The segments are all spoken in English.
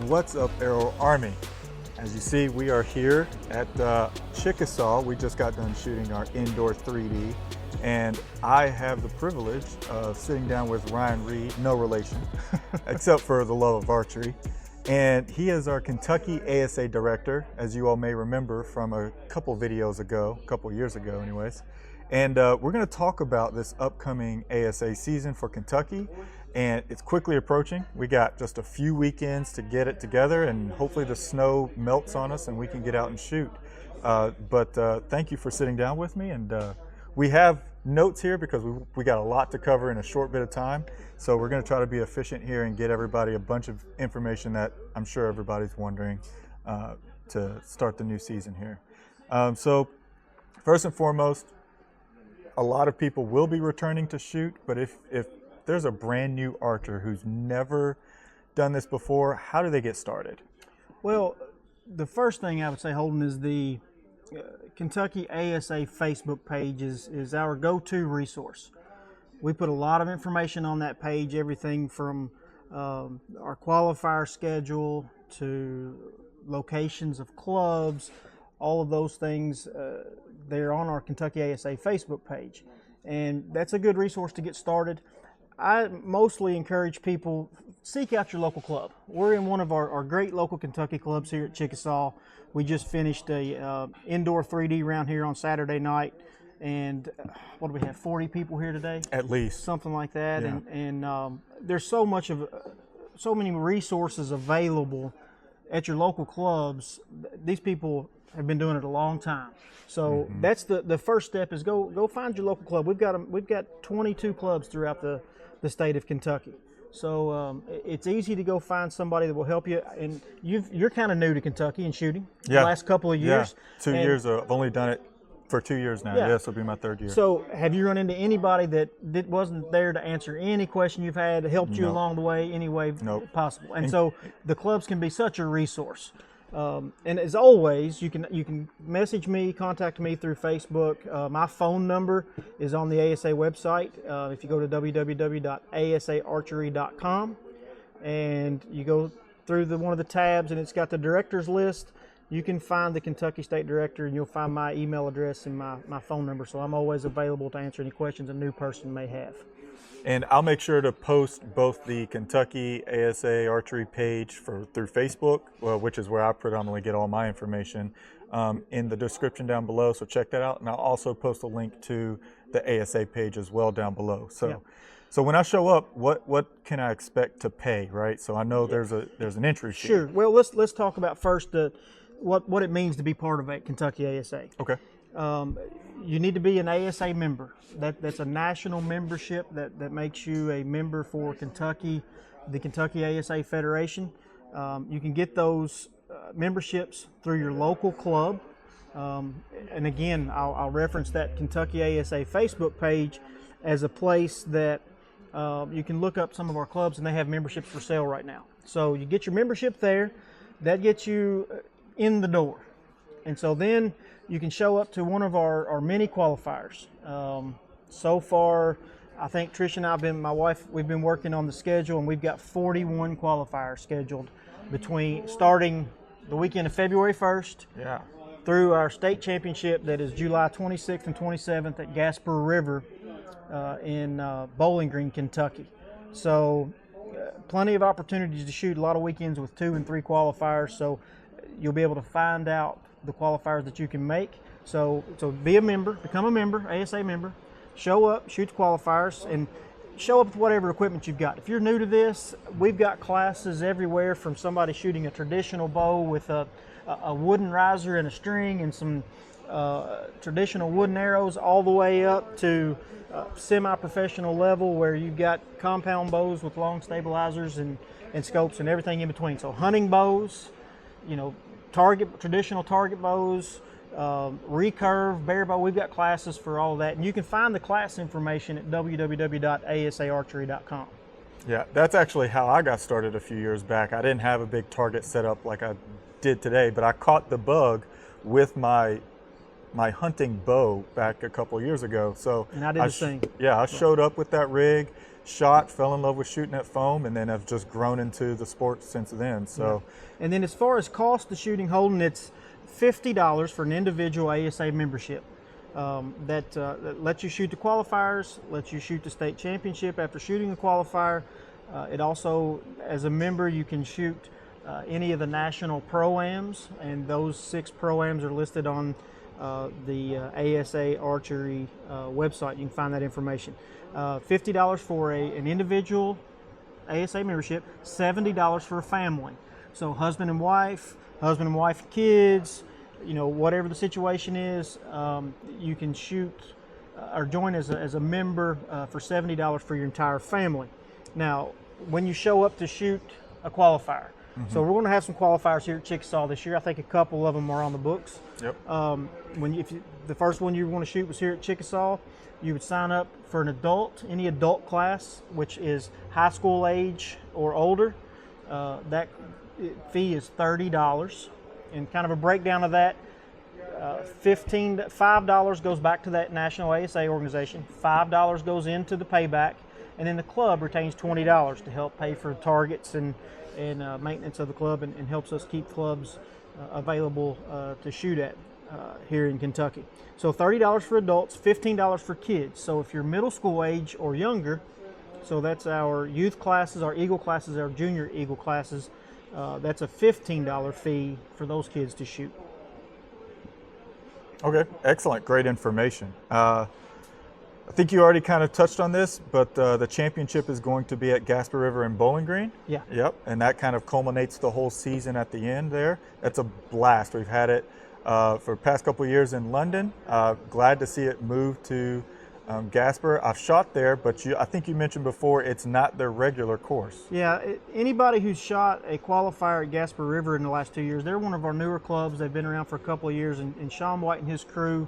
What's up, Arrow Army? As you see, we are here at Chickasaw. We just got done shooting our indoor 3D, and I have the privilege of sitting down with Ryan Reed, no relation, except for the love of archery. And he is our Kentucky ASA Director, as you all may remember from a couple videos ago, a couple years ago anyways. And we're going to talk about this upcoming ASA season for Kentucky, and it's quickly approaching. We got just a few weekends to get it together, and hopefully the snow melts on us and we can get out and shoot. But thank you for sitting down with me, and we have notes here because we got a lot to cover in a short bit of time. So we're going to try to be efficient here and get everybody a bunch of information that I'm sure everybody's wondering to start the new season here. So first and foremost, a lot of people will be returning to shoot, but if there's a brand new archer who's never done this before, how do they get started? Well, the first thing I would say, Holden, is the Kentucky ASA Facebook page is our go-to resource. We put a lot of information on that page, everything from our qualifier schedule to locations of clubs, all of those things. They're on our Kentucky ASA Facebook page, and that's a good resource to get started. I mostly encourage people, seek out your local club. We're in one of our great local Kentucky clubs here at Chickasaw. We just finished a indoor 3D round here on Saturday night, and what do we have, 40 people here today? At least. Something like that. Yeah. And there's so many resources available at your local clubs. These people have been doing it a long time. So that's the first step, is go find your local club. We've got 22 clubs throughout the state of Kentucky. So it's easy to go find somebody that will help you. And you're kind of new to Kentucky and shooting. Yeah. The last couple of years. Yeah. 2 years. I've only done it for 2 years now. Yeah. This will be my third year. So have you run into anybody that wasn't there to answer any question you've had, helped you along the way any way possible? And so the clubs can be such a resource. And as always, you can message me, contact me through Facebook. My phone number is on the ASA website. If you go to www.asaarchery.com and you go through one of the tabs, and it's got the directors list, you can find the Kentucky State Director, and you'll find my email address and my phone number. So I'm always available to answer any questions a new person may have. And I'll make sure to post both the Kentucky ASA Archery page through Facebook, which is where I predominantly get all my information, in the description down below. So check that out. And I'll also post a link to the ASA page as well down below. So, So when I show up, what can I expect to pay, right? So I know there's an entry fee. Sure. Well, let's talk about first what it means to be part of a Kentucky ASA. Okay. You need to be an ASA member. That's a national membership that makes you a member for Kentucky, the Kentucky ASA Federation. You can get those memberships through your local club. And again, I'll reference that Kentucky ASA Facebook page as a place that you can look up some of our clubs, and they have memberships for sale right now. So you get your membership there. That gets you in the door. And so then you can show up to one of our mini qualifiers. So far, I think Trish and my wife, we've been working on the schedule, and we've got 41 qualifiers scheduled starting the weekend of February 1st through our state championship that is July 26th and 27th at Gasper River in Bowling Green, Kentucky. So plenty of opportunities to shoot, a lot of weekends with 2 and 3 qualifiers. So you'll be able to find out the qualifiers that you can make. So be a member, become a member, ASA member, show up, shoot the qualifiers, and show up with whatever equipment you've got. If you're new to this, we've got classes everywhere from somebody shooting a traditional bow with a wooden riser and a string and some traditional wooden arrows, all the way up to semi-professional level where you've got compound bows with long stabilizers and scopes and everything in between. So hunting bows, traditional target bows, recurve, bear bow. We've got classes for all that, and you can find the class information at www.asaarchery.com. Yeah, that's actually how I got started a few years back. I didn't have a big target set up like I did today, but I caught the bug with my hunting bow back a couple years ago. So and I did the same. Yeah, I showed up with that rig, shot, fell in love with shooting at foam, and then have just grown into the sport since then. So, and then as far as cost of shooting holding, it's $50 for an individual ASA membership. That lets you shoot the qualifiers, lets you shoot the state championship after shooting the qualifier. It also, as a member, you can shoot any of the national pro-ams, and those 6 pro-ams are listed on the ASA Archery website. You can find that information. $50 for an individual ASA membership, $70 for a family. So husband and wife and kids, you know, whatever the situation is, you can shoot or join as a member for $70 for your entire family. Now, when you show up to shoot a qualifier, so we're going to have some qualifiers here at Chickasaw this year. I think a couple of them are on the books. Yep. The first one you want to shoot was here at Chickasaw, you would sign up for an adult, any adult class, which is high school age or older. That fee is $30. And kind of a breakdown of that, $5 goes back to that National ASA organization, $5 goes into the payback, and then the club retains $20 to help pay for targets and maintenance of the club, and helps us keep clubs available to shoot at here in Kentucky. So $30 for adults, $15 for kids. So if you're middle school age or younger, so that's our youth classes, our Eagle classes, our junior Eagle classes, that's a $15 fee for those kids to shoot. Okay, excellent, great information. I think you already kind of touched on this, but the championship is going to be at Gasper River in Bowling Green. Yeah. Yep, and that kind of culminates the whole season at the end there. That's a blast. We've had it for the past couple of years in London. Glad to see it move to Gasper. I've shot there, but I think you mentioned before it's not their regular course. Yeah, anybody who's shot a qualifier at Gasper River in the last 2 years, they're one of our newer clubs. They've been around for a couple of years, and Sean White and his crew,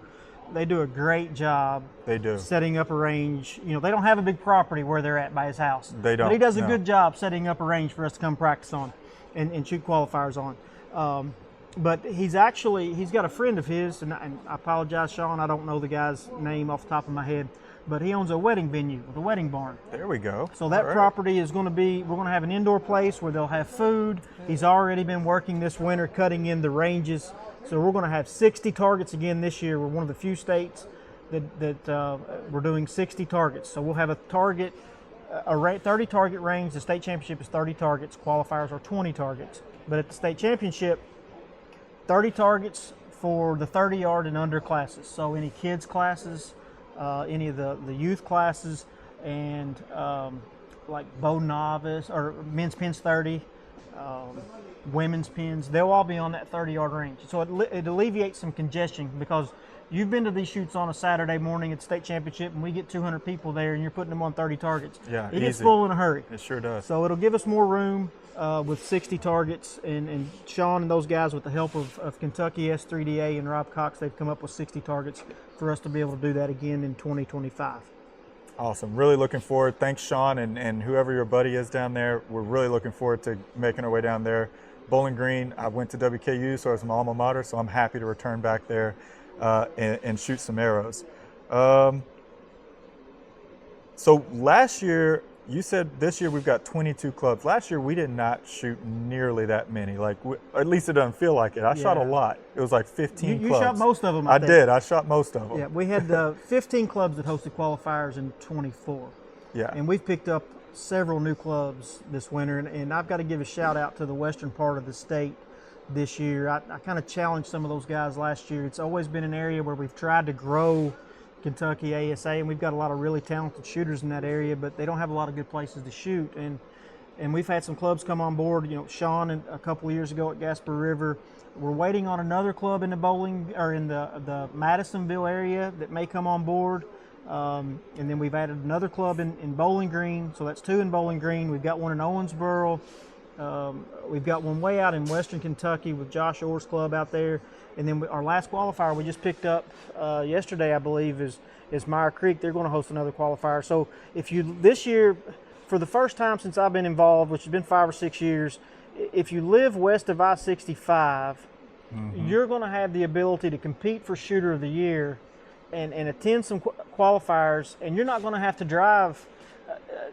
they do a great job. They do. Setting up a range. You know, they don't have a big property where they're at by his house. They don't. But he does a no. good job setting up a range for us to come practice on and shoot qualifiers on. But he's got a friend of his, and I apologize, Sean, I don't know the guy's name off the top of my head, but he owns a wedding venue with a wedding barn. There we go. So that All right. property is going to be, we're going to have an indoor place where they'll have food. He's already been working this winter, cutting in the ranges. So we're going to have 60 targets again this year. We're one of the few states that we're doing 60 targets. So we'll have a 30 target range. The state championship is 30 targets. Qualifiers are 20 targets. But at the state championship, 30 targets for the 30-yard and under classes. So any kids classes, any of the youth classes, and like bow novice or men's pins 30, women's pins, they'll all be on that 30-yard range. So it alleviates some congestion, because you've been to these shoots on a Saturday morning at the state championship, and we get 200 people there, and you're putting them on 30 targets. Yeah, it gets easy. full in a hurry. It sure does. So it'll give us more room with 60 targets, and Sean and those guys, with the help of Kentucky S3DA and Rob Cox, they've come up with 60 targets for us to be able to do that again in 2025. Awesome. Really looking forward. Thanks, Sean, and whoever your buddy is down there. We're really looking forward to making our way down there. Bowling Green, I went to WKU, so it's my alma mater, so I'm happy to return back there and shoot some arrows. So last year, you said this year we've got 22 clubs. Last year we did not shoot nearly that many. Like, at least it doesn't feel like it. I shot a lot. It was like 15 you clubs. You shot most of them, I did. I shot most of them. Yeah, we had 15 clubs that hosted qualifiers in 24. Yeah. And we've picked up several new clubs this winter, and I've got to give a shout out to the western part of the state this year. I kind of challenged some of those guys last year. It's always been an area where we've tried to grow Kentucky ASA, and we've got a lot of really talented shooters in that area, but they don't have a lot of good places to shoot. And we've had some clubs come on board. You know, Sean a couple of years ago at Gasper River. We're waiting on another club in the Madisonville area that may come on board. And then we've added another club in Bowling Green, so that's 2 in Bowling Green. We've got one in Owensboro. We've got one way out in western Kentucky with Josh Orr's club out there. And then our last qualifier we just picked up yesterday, I believe, is Meyer Creek. They're going to host another qualifier. So this year, for the first time since I've been involved, which has been 5 or 6 years, if you live west of I-65, you're going to have the ability to compete for Shooter of the Year and attend some qualifiers, and you're not going to have to drive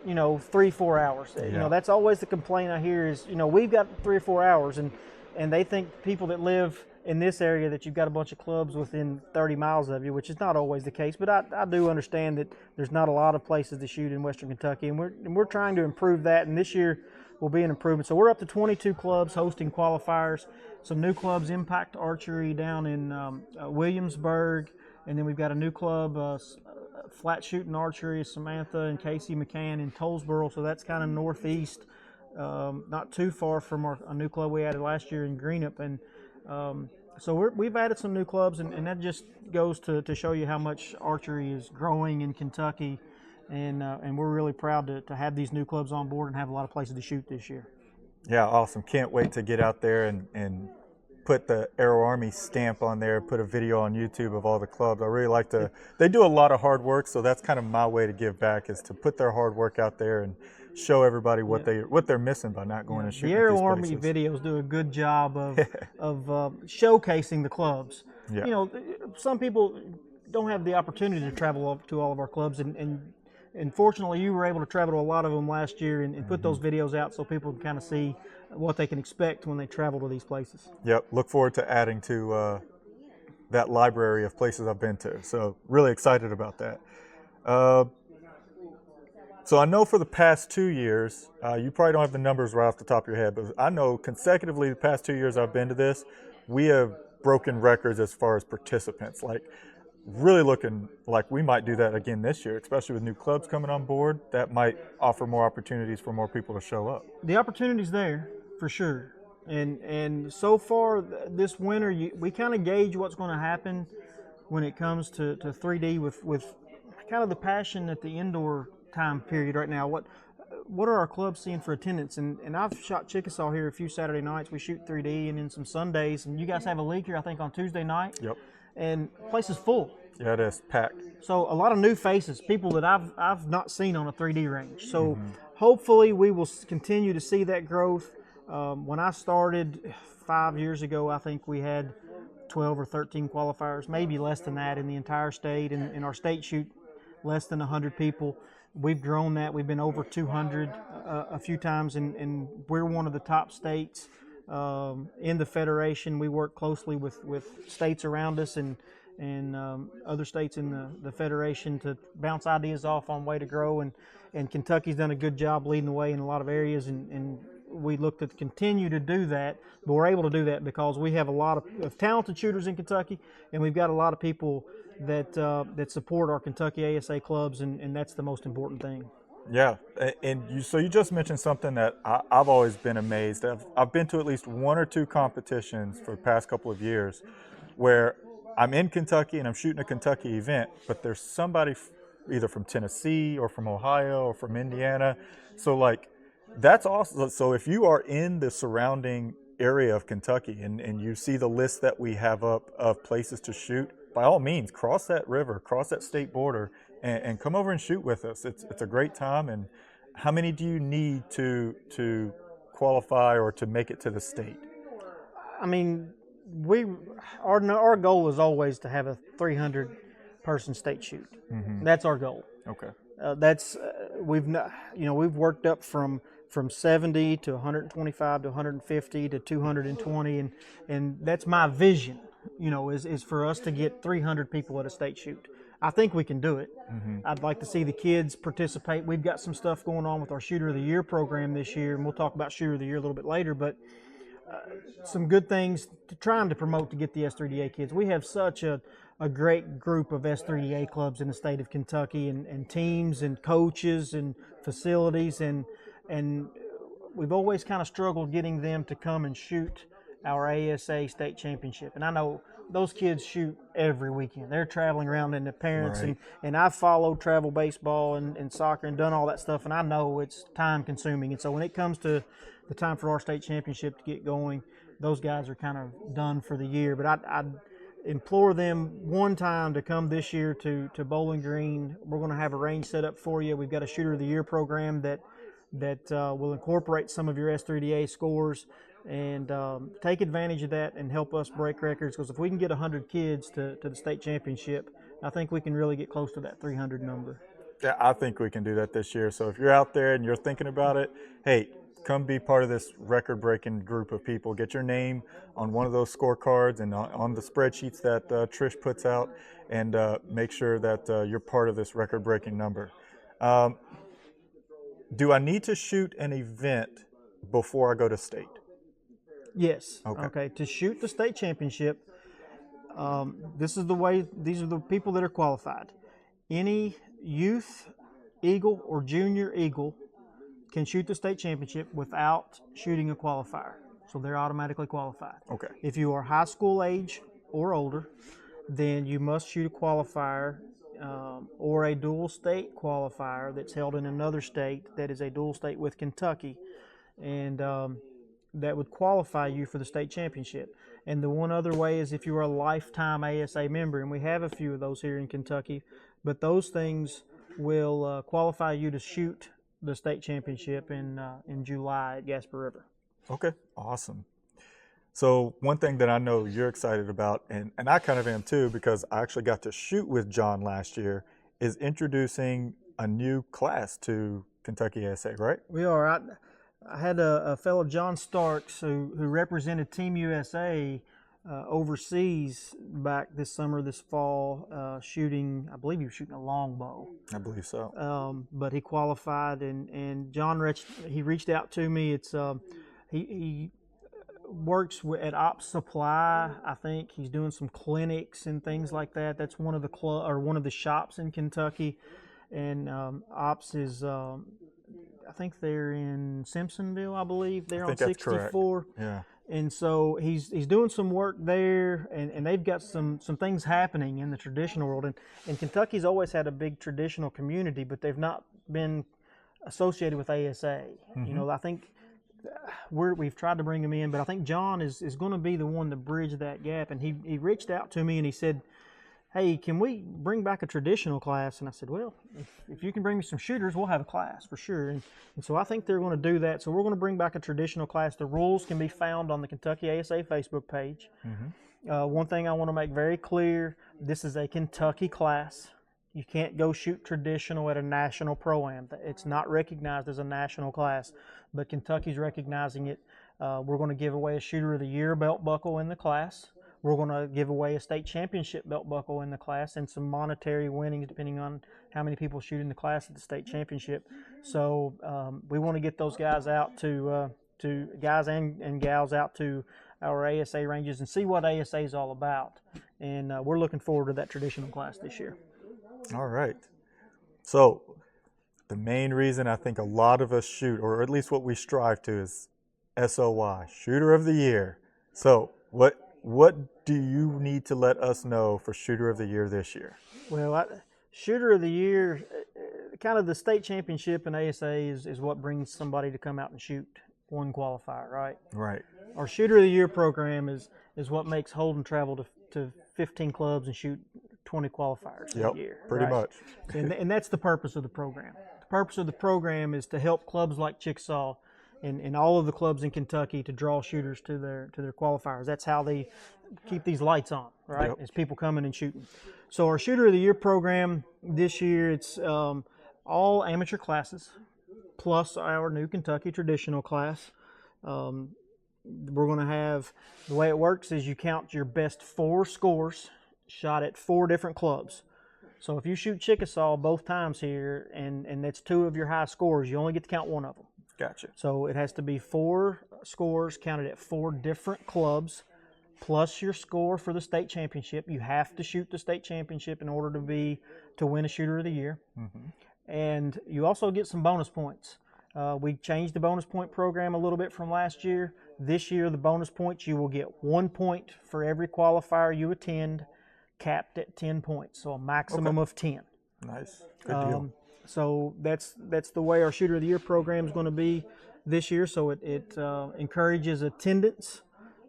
3-4 hours. Yeah. That's always the complaint I hear is, we've got 3 or 4 hours, and they think people that live in this area that you've got a bunch of clubs within 30 miles of you, which is not always the case. But I do understand that there's not a lot of places to shoot in Western Kentucky, and we're trying to improve that. And this year will be an improvement. So we're up to 22 clubs hosting qualifiers. Some new clubs, Impact Archery down in Williamsburg, and then we've got a new club, Flat Shooting Archery, Samantha and Casey McCann in Tollsboro. So that's kind of northeast, not too far from a new club we added last year in Greenup. And so we've added some new clubs, and that just goes to show you how much archery is growing in Kentucky, and we're really proud to have these new clubs on board and have a lot of places to shoot this year. Yeah, awesome. Can't wait to get out there and put the Aero Army stamp on there, put a video on YouTube of all the clubs. I really like to, they do a lot of hard work, so that's kind of my way to give back, is to put their hard work out there and show everybody what they're missing by not going and shooting. The Aero Army videos do a good job of showcasing the clubs. Yeah. Some people don't have the opportunity to travel up to all of our clubs, and fortunately you were able to travel to a lot of them last year and put those videos out so people can kind of see what they can expect when they travel to these places. Yep, look forward to adding to that library of places I've been to. So really excited about that. So I know for the past 2 years, you probably don't have the numbers right off the top of your head, but I know consecutively the past 2 years I've been to this, we have broken records as far as participants. Like, really looking like we might do that again this year, especially with new clubs coming on board. That might offer more opportunities for more people to show up. The opportunity's there for sure, and so far this winter we kind of gauge what's going to happen when it comes to 3D with kind of the passion at the indoor time period right now. What are our clubs seeing for attendance? And I've shot Chickasaw here a few Saturday nights. We shoot 3D, and then some Sundays. And you guys have a league here, I think, on Tuesday night. Yep. And the place is full. Yeah, it is packed. So a lot of new faces, people that I've not seen on a 3D range. So hopefully we will continue to see that growth. When I started 5 years ago, I think we had 12 or 13 qualifiers, maybe less than that in the entire state. And our state shoot less than 100 people. We've grown that. We've been over 200 a few times, and we're one of the top states in the federation. We work closely with states around us and other states in the federation to bounce ideas off on way to grow. And Kentucky's done a good job leading the way in a lot of areas, and we look to continue to do that. But we're able to do that because we have a lot of talented shooters in Kentucky, and we've got a lot of people that support our Kentucky ASA clubs, and that's the most important thing. Yeah, and you just mentioned something that I've always been amazed. I've been to at least 1 or 2 competitions for the past couple of years where I'm in Kentucky and I'm shooting a Kentucky event, but there's somebody either from Tennessee or from Ohio or from Indiana. So like, that's awesome. So if you are in the surrounding area of Kentucky and you see the list that we have up of places to shoot, by all means, cross that river, cross that state border, and come over and shoot with us. It's a great time. And how many do you need to qualify or to make it to the state? I mean, our goal is always to have a 300-person state shoot. That's our goal. Okay. We've worked up from 70 to 125 to 150 to 220, and that's my vision. Is for us to get 300 people at a state shoot. I think we can do it. I'd like to see the kids participate. We've got some stuff going on with our Shooter of the Year program this year, and we'll talk about Shooter of the Year a little bit later, but some good things trying to promote to get the S3DA kids. We have such a great group of S3DA clubs in the state of Kentucky, and teams and coaches and facilities, and we've always kind of struggled getting them to come and shoot our ASA state championship. And I know those kids shoot every weekend. They're traveling around, and the parents, right. and I've followed travel baseball and soccer and done all that stuff, and I know it's time consuming. And so when it comes to the time for our state championship to get going, those guys are kind of done for the year. But I'd implore them one time to come this year to Bowling Green. We're going to have a range set up for you. We've got a Shooter of the Year program that will incorporate some of your S3DA scores, and take advantage of that and help us break records, because if we can get 100 kids to the state championship, I think we can really get close to that 300 number. Yeah, I think we can do that this year. So if you're out there and you're thinking about it, hey, come be part of this record-breaking group of people. Get your name on one of those scorecards and on the spreadsheets that Trish puts out, and make sure that you're part of this record-breaking number. Um, do I need to shoot an event before I go to state? Yes. Okay. To shoot the state championship, this is the way. These are the people that are qualified. Any youth eagle or junior eagle can shoot the state championship without shooting a qualifier, so they're automatically qualified. Okay. If you are high school age or older, then you must shoot a qualifier or a dual state qualifier that's held in another state that is a dual state with Kentucky, and that would qualify you for the state championship. And the one other way is if you are a lifetime ASA member, and we have a few of those here in Kentucky, but those things will qualify you to shoot the state championship in July at Gasper River. Okay, awesome. So one thing that I know you're excited about, and I kind of am too, because I actually got to shoot with John last year, is introducing a new class to Kentucky ASA, right? We are. I had a fellow, John Starks, who represented Team USA overseas back this summer, this fall, shooting, I believe he was shooting a longbow. I believe so. But he qualified, and John he reached out to me. It's he works at Ops Supply. I think he's doing some clinics and things like that. That's one of the one of the shops in Kentucky, and Ops is. I think they're in Simpsonville, I believe. They're on 64. Yeah. And so he's doing some work there, and they've got some things happening in the traditional world. And Kentucky's always had a big traditional community, but they've not been associated with ASA. Mm-hmm. You know, I think we've tried to bring him in, but I think John is going to be the one to bridge that gap. And he reached out to me and he said, hey, can we bring back a traditional class? And I said, well, if you can bring me some shooters, we'll have a class for sure. And so I think they're going to do that. So we're going to bring back a traditional class. The rules can be found on the Kentucky ASA Facebook page. Mm-hmm. One thing I want to make very clear, this is a Kentucky class. You can't go shoot traditional at a national pro-am. It's not recognized as a national class, but Kentucky's recognizing it. We're going to give away a Shooter of the Year belt buckle in the class. We're going to give away a state championship belt buckle in the class and some monetary winnings depending on how many people shoot in the class at the state championship. So we want to get those guys out to guys and gals out to our ASA ranges and see what ASA is all about. And we're looking forward to that traditional class this year. All right. So the main reason I think a lot of us shoot, or at least what we strive to, is SOY, Shooter of the Year. So what do you need to let us know for Shooter of the Year this year? Well, Shooter of the Year, kind of the state championship in ASA is what brings somebody to come out and shoot one qualifier, right? Right. Our Shooter of the Year program is what makes Holden travel to 15 clubs and shoot 20 qualifiers a year. Pretty much. And that's the purpose of the program. The purpose of the program is to help clubs like Chickasaw and all of the clubs in Kentucky to draw shooters to their qualifiers. That's how they keep these lights on, right? Yep. Is people coming and shooting. So our Shooter of the Year program this year, it's all amateur classes plus our new Kentucky traditional class. We're going to have, the way it works is you count your best 4 scores shot at 4 different clubs. So if you shoot Chickasaw both times here and that's 2 of your high scores, you only get to count 1 of them. Gotcha. So it has to be 4 scores counted at 4 different clubs plus your score for the state championship. You have to shoot the state championship in order to win a Shooter of the Year. Mm-hmm. And you also get some bonus points. We changed the bonus point program a little bit from last year. This year, the bonus points, you will get 1 point for every qualifier you attend, capped at 10 points, so a maximum of 10. Nice. Good deal. So that's the way our Shooter of the Year program is going to be this year. So it encourages attendance,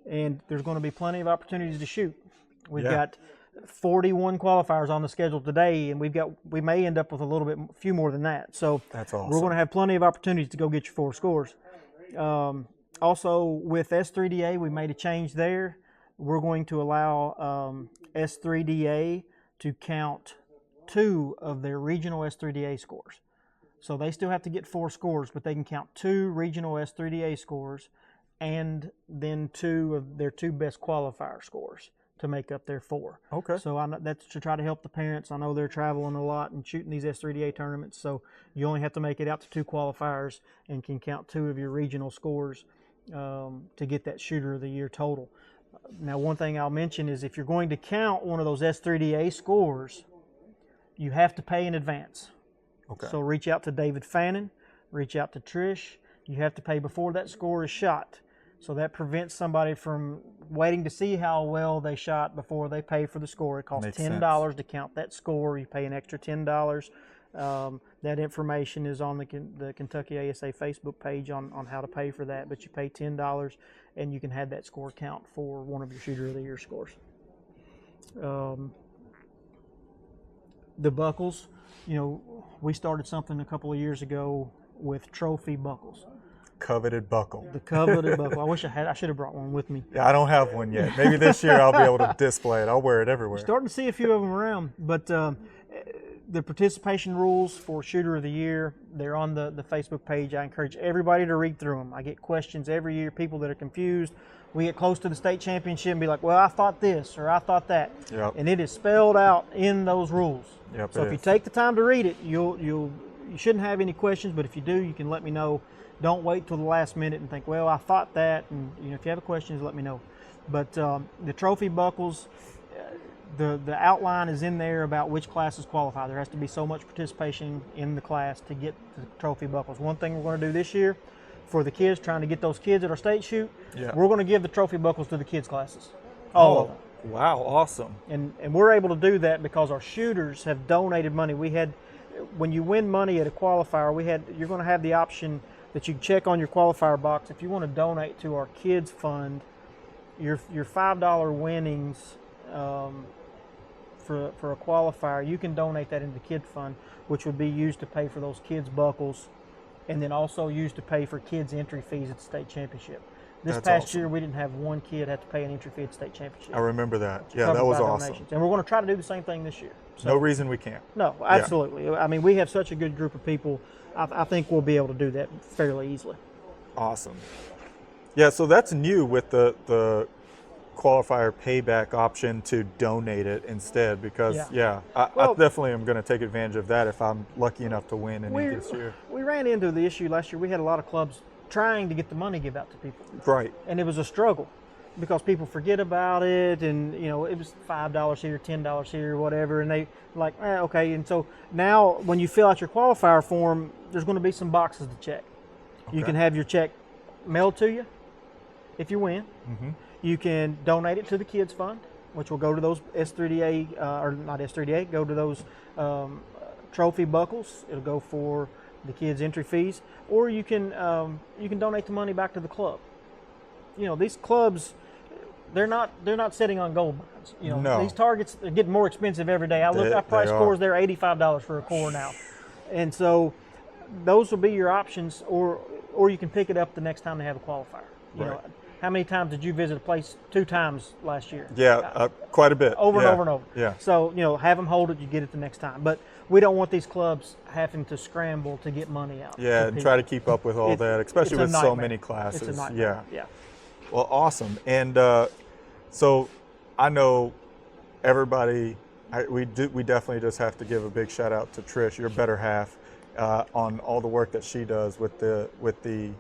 and there's going to be plenty of opportunities to shoot. We've got 41 qualifiers on the schedule today, and we may end up with a few more than that. So that's awesome. We're going to have plenty of opportunities to go get your 4 scores. Also, with S3DA, we made a change there. We're going to allow S3DA to count 2 of their regional S3DA scores. So they still have to get 4 scores, but they can count 2 regional S3DA scores and then 2 of their 2 best qualifier scores to make up their 4. Okay. So that's to try to help the parents. I know they're traveling a lot and shooting these S3DA tournaments, so you only have to make it out to 2 qualifiers and can count 2 of your regional scores to get that Shooter of the Year total. Now, one thing I'll mention is if you're going to count one of those S3DA scores, you have to pay in advance. Okay. So reach out to David Fannin, reach out to Trish. You have to pay before that score is shot. So that prevents somebody from waiting to see how well they shot before they pay for the score. It costs Makes $10 to count that score. You pay an extra $10. That information is on the Kentucky ASA Facebook page on how to pay for that. But you pay $10 and you can have that score count for one of your Shooter of the Year scores. The buckles, you know, we started something a couple of years ago with trophy buckles. Coveted buckle. The coveted buckle. I wish I should have brought one with me. Yeah, I don't have one yet. Maybe this year I'll be able to display it. I'll wear it everywhere. Starting to see a few of them around, but the participation rules for Shooter of the Year, they're on the Facebook page. I encourage everybody to read through them. I get questions every year, people that are confused. We get close to the state championship and be like, well, I thought this or I thought that. Yep. And it is spelled out in those rules. Yep, so if you take the time to read it, you shouldn't have any questions, but if you do, you can let me know. Don't wait till the last minute and think, well, I thought that, and you know, if you have questions, let me know. But the trophy buckles, the outline is in there about which classes qualify. There has to be so much participation in the class to get the trophy buckles. One thing we're going to do this year for the kids, trying to get those kids at our state shoot, we're going to give the trophy buckles to the kids' classes. All of them. Wow, awesome. And we're able to do that because our shooters have donated money. We had, when you win money at a qualifier, you're going to have the option that you can check on your qualifier box. If you want to donate to our kids fund, your $5 winnings for a qualifier, you can donate that into the kid fund, which would be used to pay for those kids' buckles, and then also used to pay for kids' entry fees at the state championship. This past year, we didn't have one kid have to pay an entry fee at the state championship. I remember that. Yeah, that was awesome. Donations. And we're going to try to do the same thing this year. So, no reason we can't. No, absolutely. Yeah. I mean, we have such a good group of people. I think we'll be able to do that fairly easily. Awesome. Yeah, so that's new with the qualifier payback option to donate it instead, because I definitely am going to take advantage of that if I'm lucky enough to win any this year. We ran into the issue last year. We had a lot of clubs trying to get the money give out to people. Right. And it was a struggle because people forget about it, and you know, it was $5 here, $10 here, whatever, and they like, okay. And so now when you fill out your qualifier form, there's going to be some boxes to check. Okay. You can have your check mailed to you if you win. Mm-hmm. You can donate it to the kids fund, which will go to those S3DA, or not S3DA, go to those trophy buckles. It'll go for the kids' entry fees, or you can donate the money back to the club. You know, these clubs, they're not sitting on gold mines. You know, these targets are getting more expensive every day. I price cores there $85 for a core now, and so those will be your options, or you can pick it up the next time they have a qualifier. You know, how many times did you visit a place? 2 times last year. Yeah, quite a bit. Over and over and over. Yeah. So, you know, have them hold it, you get it the next time. But we don't want these clubs having to scramble to get money out. Yeah, and try to keep up with all that, especially with so many classes. It's a nightmare. Yeah. Well, awesome. And so I know everybody, we definitely just have to give a big shout out to Trish, your better half, on all the work that she does with the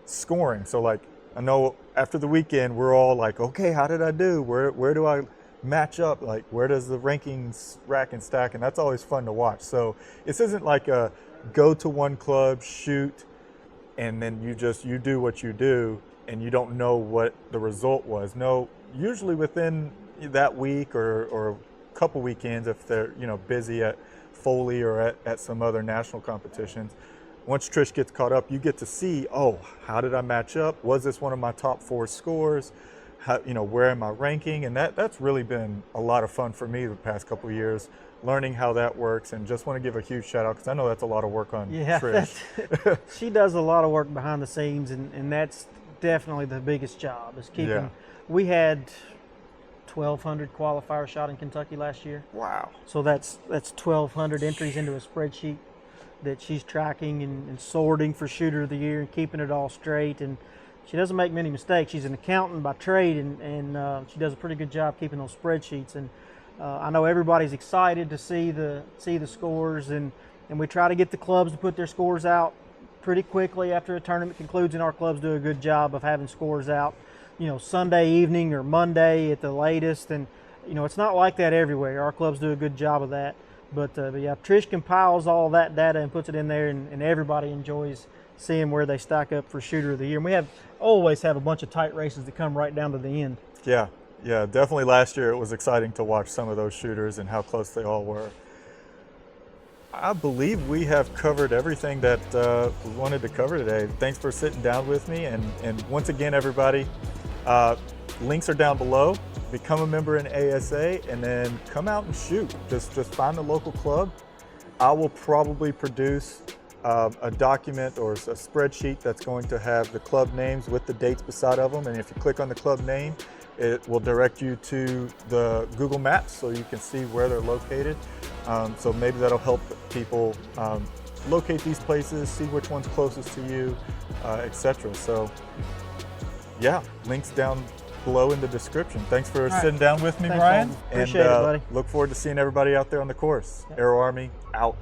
scoring. So like, I know after the weekend, we're all like, okay, how did I do? Where do I match up? Like, where does the rankings rack and stack? And that's always fun to watch. So this isn't like a go to one club, shoot, and then you do what you do, and you don't know what the result was. No, usually within that week or a couple weekends, if they're busy at Foley or at some other national competitions, once Trish gets caught up, you get to see, how did I match up? Was this one of my top 4 scores? How, where am I ranking? And that's really been a lot of fun for me the past couple of years, learning how that works. And just want to give a huge shout out, because I know that's a lot of work on Trish. She does a lot of work behind the scenes, and that's definitely the biggest job, is keeping. We had 1,200 qualifiers shot in Kentucky last year. Wow. So that's 1,200 entries into a spreadsheet that she's tracking and sorting for shooter of the year and keeping it all straight. And she doesn't make many mistakes. She's an accountant by trade, and she does a pretty good job keeping those spreadsheets. And I know everybody's excited to see the scores, and we try to get the clubs to put their scores out pretty quickly after a tournament concludes, and our clubs do a good job of having scores out, Sunday evening or Monday at the latest. And it's not like that everywhere. Our clubs do a good job of that. But yeah, Trish compiles all that data and puts it in there, and everybody enjoys seeing where they stack up for shooter of the year. And we always have a bunch of tight races that come right down to the end. Yeah, definitely last year it was exciting to watch some of those shooters and how close they all were. I believe we have covered everything that we wanted to cover today. Thanks for sitting down with me. And once again, everybody, links are down below. Become a member in ASA and then come out and shoot. Just find a local club. I will probably produce a document or a spreadsheet that's going to have the club names with the dates beside of them. And if you click on the club name, it will direct you to the Google Maps so you can see where they're located. So maybe that'll help people locate these places, see which one's closest to you, etc. So yeah, links down below in the description. Thanks for sitting down with me, Thanks, Brian. Alton. Appreciate it, buddy. Look forward to seeing everybody out there on the course. Aero Army, out.